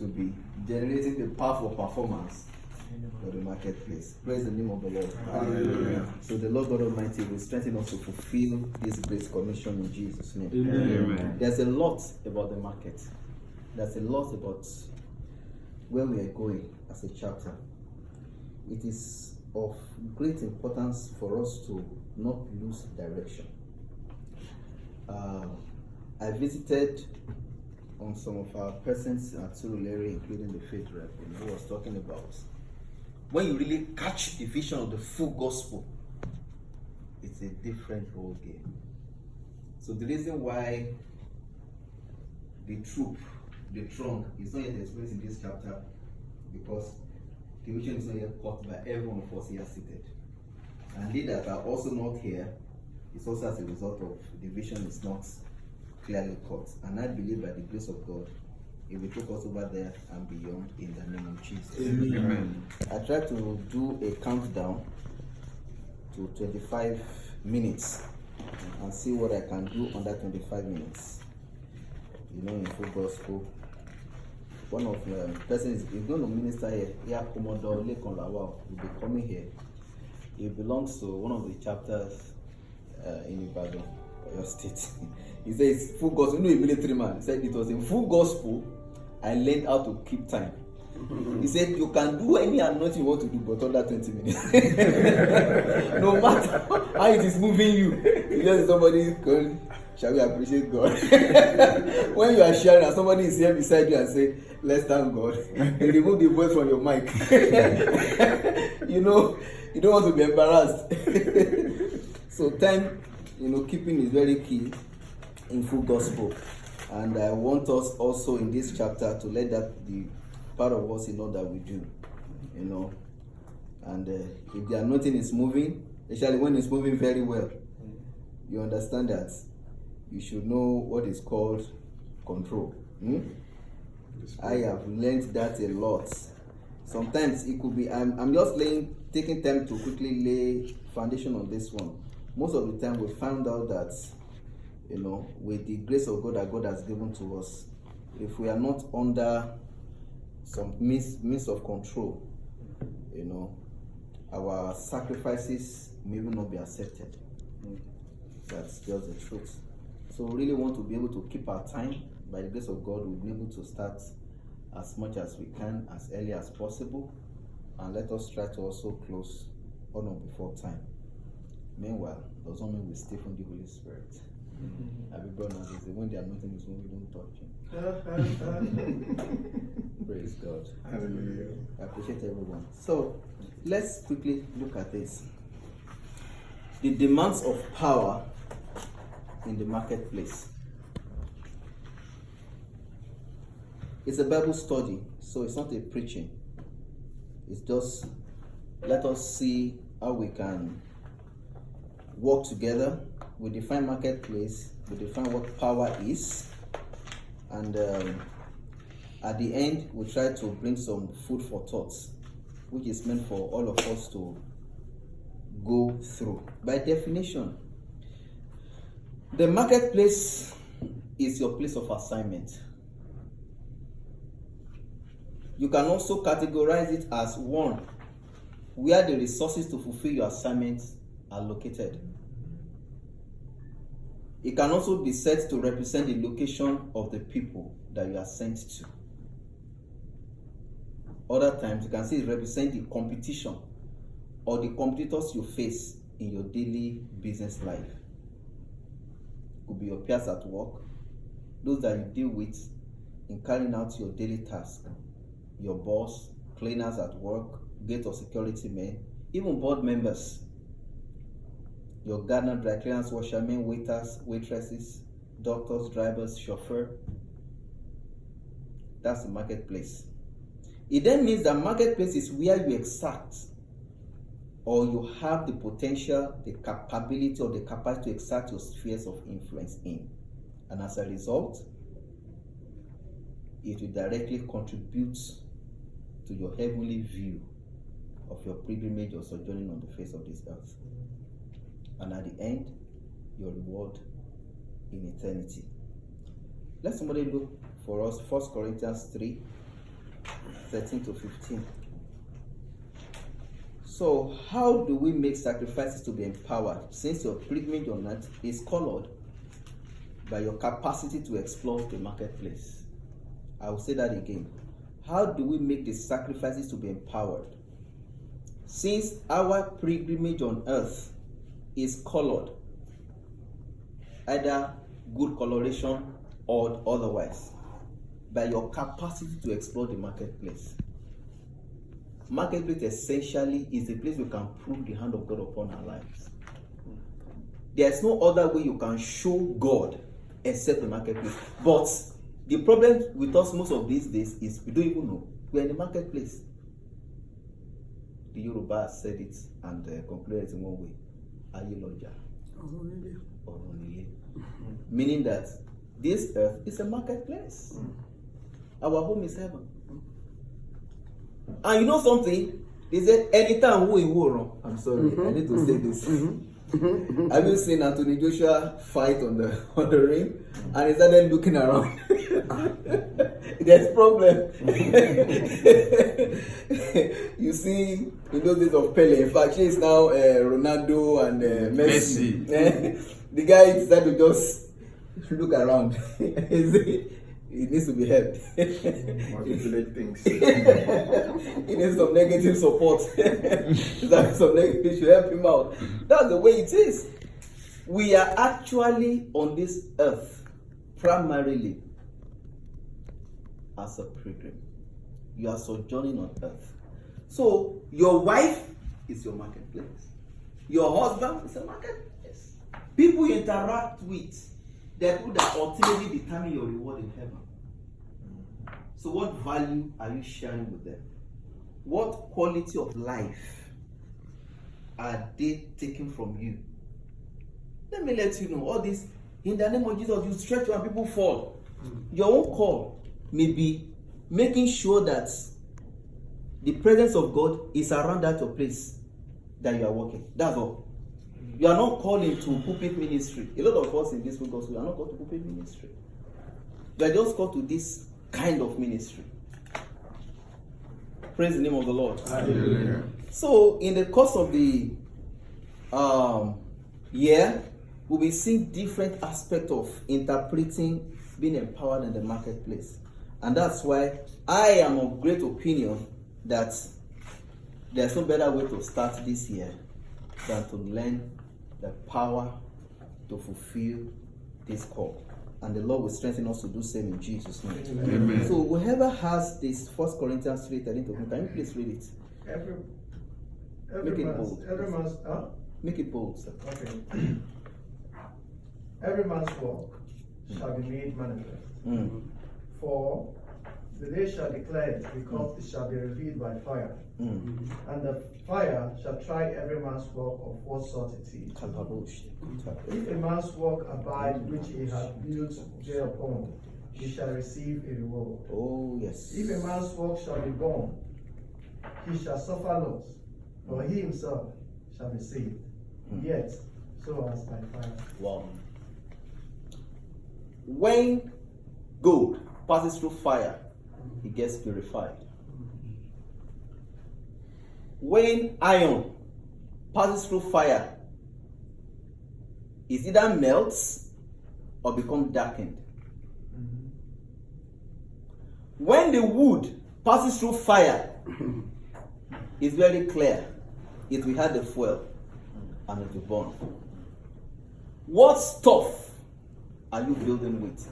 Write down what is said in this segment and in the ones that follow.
to be generating the powerful performance for the marketplace. Praise the name of the Lord. Hallelujah. So the Lord God Almighty will strengthen us to fulfill this great commission in Jesus' name. Amen. There's a lot about the market. There's a lot about where we are going as a chapter. It is of great importance for us to not lose direction. I visited on some of our persons at Surulere, including the faith rep, who was talking about when you really catch the vision of the full gospel, it's a different whole game. So the reason why the troop, the trunk, is not yet expressed in this chapter, because the vision is not yet caught by every one of us here seated. And they that are also not here, it's also as a result of the vision is not clearly caught. And I believe by the grace of God, it will take us over there and beyond in the name of Jesus. Amen. I try to do a countdown to 25 minutes and see what I can do under 25 minutes. You know, in full gospel, one of the persons is going to minister here, Commodore Lekon Lawal, will be coming here. He belongs to one of the chapters in Ibadan, your state. He says full gospel. You know, a military man. He said it was in full gospel I learned how to keep time. He said you can do any anointing you want to do, but under 20 minutes. No matter how it is moving you. You just somebody going, shall we appreciate God? When you are sharing and somebody is here beside you and say, let's thank God, you remove the voice from your mic. You know, you don't want to be embarrassed. So time, keeping is very key in full gospel. And I want us also in this chapter to let that be part of us in all that we do, And if the anointing is moving, especially when it's moving very well, you understand that you should know what is called control. I have learned that a lot. Sometimes it could be, I'm just taking time to quickly lay foundation on this one. Most of the time we found out that, with the grace of God that God has given to us, if we are not under some means of control, our sacrifices may even not be accepted. That's just the truth. So we really want to be able to keep our time. By the grace of God, we'll be able to start as much as we can, as early as possible, and let us try to also close on or before time. Meanwhile, doesn't mean we stiffen the Holy Spirit. Have you brought us when the anointing is when we don't touch him? Praise God. Hallelujah. I appreciate everyone. So let's quickly look at this. The demands of power in the marketplace. It's a Bible study, so it's not a preaching. It's just let us see how we can work together. We define marketplace, we define what power is, and at the end we try to bring some food for thoughts, which is meant for all of us to go through. By definition, the marketplace is your place of assignment. You can also categorize it as one where the resources to fulfill your assignments are located. It can also be said to represent the location of the people that you are sent to. Other times, you can say it represents the competition or the competitors you face in your daily business life. It could be your peers at work, those that you deal with in carrying out your daily task, your boss, cleaners at work, gate or security men, even board members, your gardener, dry cleaners, washermen, waiters, waitresses, doctors, drivers, chauffeur. That's the marketplace. It then means that marketplace is where you exact or you have the potential, the capability or the capacity to exert your spheres of influence in. And as a result, it will directly contribute to your heavenly view of your pilgrimage or sojourning on the face of this earth. And at the end, your reward in eternity. Let somebody look for us 1 Corinthians 3, 13 to 15. So, how do we make sacrifices to be empowered since your pilgrimage on earth is colored by your capacity to explore the marketplace? I will say that again. How do we make the sacrifices to be empowered since our pilgrimage on earth is colored, either good coloration or otherwise, by your capacity to explore the marketplace? Marketplace essentially is a place we can prove the hand of God upon our lives. There's no other way you can show God except the marketplace. But the problem with us most of these days is we don't even know. We're in the marketplace. The Yoruba said it and concluded it in one way. Ayeloja. Meaning that this earth is a marketplace. Our home is heaven. And you know something? They said anytime who is wrong. I'm sorry, I need to say this. Have you seen Anthony Joshua fight on the ring? And he started looking around. There's problem. You see, in those days of Pele, in fact, she is now Ronaldo and Messi. The guy decided to just look around. It needs to be helped. Manipulate things. He needs some negative support. Some negative should help him out. That's the way it is. We are actually on this earth primarily as a pilgrim. You are sojourning on earth. So your wife is your marketplace. Your husband is a marketplace. People you interact with, they're people that ultimately determine your reward in heaven. So what value are you sharing with them? What quality of life are they taking from you? Let me let you know, all this, in the name of Jesus, you stretch when people fall. Your own call may be making sure that the presence of God is around that your place that you are working. That's all. You are not called into pulpit ministry. A lot of us in this world, we are not called to pulpit ministry. We are just called to this kind of ministry. Praise the name of the Lord. Hallelujah. So, in the course of the year, we'll be seeing different aspects of interpreting being empowered in the marketplace. And that's why I am of great opinion that there's no better way to start this year than to learn the power to fulfill this call. And the Lord will strengthen us to do same in Jesus' name. Amen. So whoever has this 1 Corinthians 3:13 to me, can you please read it? Make it bold. Make it bold, sir. Okay. Every man's work shall be made manifest. For the day shall declare it, because it shall be revealed by fire. And the fire shall try every man's work of what sort it is. If a man's work abide which he hath built thereupon, he shall receive a reward. Oh, yes. If a man's work shall be born, he shall suffer loss, but he himself shall be saved, yet so as by fire. Wow. When gold passes through fire, it gets purified. When iron passes through fire, it either melts or becomes darkened. When the wood passes through fire, it's very clear. It will have the fuel and it will burn. What stuff are you building with?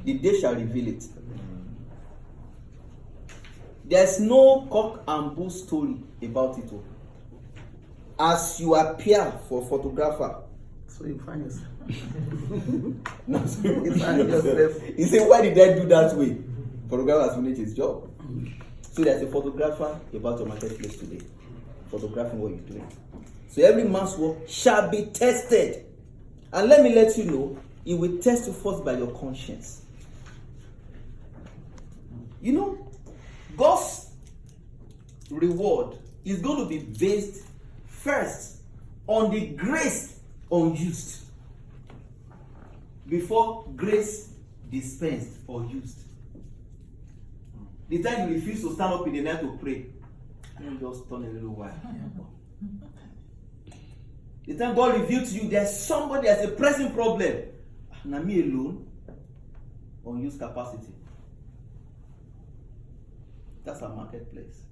The day shall reveal it. There's no cock and bull story about it. As you appear for a photographer, So you find yourself. no, so you find yourself. You say, why did I do that way? Photographer has finished his job. So there's a photographer about your marketplace today, photographing what you're doing. So every man's work shall be tested. And let me let you know, it will test you first by your conscience. You know, God's reward is going to be based first on the grace unused before grace dispensed or used. The time you refuse to stand up in the night to pray, you just turn a little while. The time God revealed to you there's somebody has a pressing problem. Now me alone, unused capacity. That's our marketplace.